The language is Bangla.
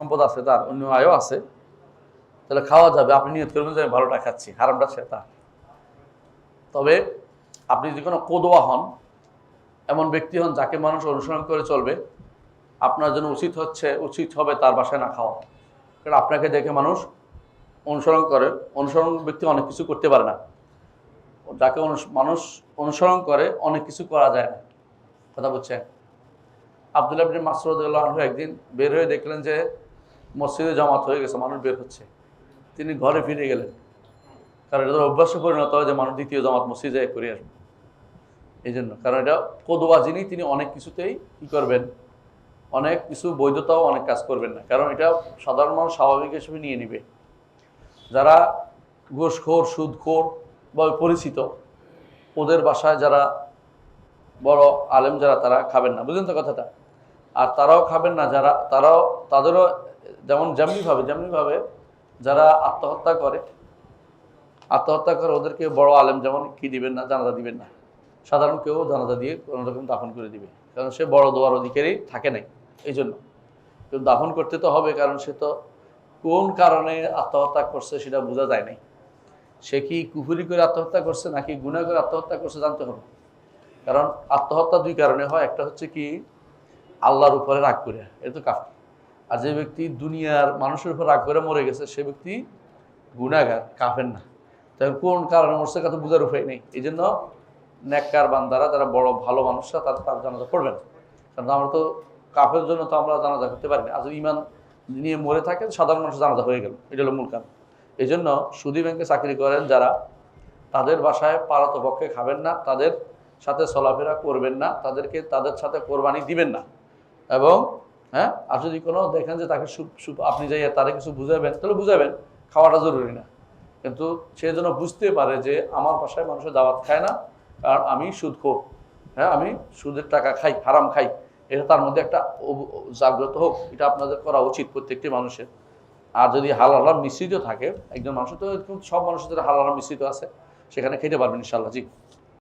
সম্পদ আছে, তার অন্য আয়ও আছে, তাহলে খাওয়া যাবে। আপনি নিয়ত করবেন যে আমি ভালোটা খাচ্ছি, হারামটা সেটা। তবে আপনি যদি কোনো কোদোয়া হন, এমন ব্যক্তি হন যাকে মানুষ অনুসরণ করে চলবে, আপনার জন্য উচিত হবে তার বাসায় না খাওয়া। কারণ আপনাকে দেখে মানুষ অনুসরণ করে। অনুসরণ ব্যক্তি অনেক কিছু করতে পারে না, যাকে মানুষ অনুসরণ করে অনেক কিছু করা যায় না। কথা বলছেন? আব্দুল্লাহ ইবনে মাসউদ রাদিয়াল্লাহু আনহু একদিন বের হয়ে দেখলেন যে মসজিদে জামাত হয়ে গেছে, মানুষ বের হচ্ছে। তিনি ঘরে ফিরে গেলেন, কারণ এটা অভ্যাসে পরিণত হয় যে মানুষ দ্বিতীয় জামাত মসজিদে করে আসবে। এই জন্য, কারণ এটা কোদোয়া যিনি, তিনি অনেক কিছুতেই কী করবেন, অনেক কিছু বৈধতাও অনেক কাজ করবেন না, কারণ এটা সাধারণ মানুষ স্বাভাবিক হিসেবে নিয়ে নিবে। যারা ঘুষখোর, সুদখোর বা পরিচিত, ওদের বাসায় যারা বড় আলেম যারা, তারা খাবেন না, বুঝলেন তো কথাটা? আর তারাও খাবেন না যারা, তাদেরও যেমনিভাবে যারা আত্মহত্যা করে, ওদেরকে বড় আলেম যেমন কি দিবেন না, জানাজা দিবেন না। সাধারণ কেউ জানাজা দিয়ে কোনো রকম দাফন করে দিবে, কারণ সে বড় দোয়ার অধিকারী থাকে নাই। এই জন্য কেউ দাফন করতে তো হবে, কারণ সে তো কোন কারণে আত্মহত্যা করছে সেটা বোঝা যায় নাই। সে কি কুফরি করে আত্মহত্যা করছে নাকি গুনাহ করে আত্মহত্যা করছে জানতে হবে। কারণ আত্মহত্যা দুই কারণে হয়। একটা হচ্ছে কি আল্লাহর উপরে রাগ করে, এটা তো কাফের। আর যে ব্যক্তি দুনিয়ার মানুষের উপর রাগ করে মরে গেছে, সে ব্যক্তি গুনাহগার, কাফের না। তাই কোন কারণে মরছে তা তো বোঝার উপায় নেই। এই জন্য নেককার বান্দারা, যারা বড় ভালো মানুষরা, তার জানাজা পড়বেন। কারণ আমরা তো কাফের জন্য তো আমরা জানাজা করতে পারি না। আজ ইমান নিয়ে মরে থাকে, সাধারণ মানুষ জানাজা হয়ে গেল, এটা হলো মূল কারণ। এই জন্য সুদী ব্যাংকে চাকরি করেন যারা, তাদের বাসায় পারতপক্ষে খাবেন না, তাদের সাথে চলাফেরা করবেন না, তাদের সাথে কোরবানি দিবেন না। এবং হ্যাঁ, আর যদি কোনো দেখেন যে তাকে আপনি যাই তারা কিছু বুঝাবেন, তাহলে বুঝাবেন, খাওয়াটা জরুরি না। কিন্তু সে যেন বুঝতে পারে যে আমার বাসায় মানুষের দাওয়াত খায় না, কারণ আমি সুদখোর, হ্যাঁ, আমি সুদের টাকা খাই, হারাম খাই, এটা তার মধ্যে একটা জাগ্রত হোক। এটা আপনাদের করা উচিত প্রত্যেকটি মানুষের। আর যদি হালাল হারাম মিশ্রিত থাকে, একজন মানুষের তো সব মানুষের হালাল হারাম মিশ্রিত আছে, সেখানে খেতে পারবেন ইনশাআল্লাহ। জি।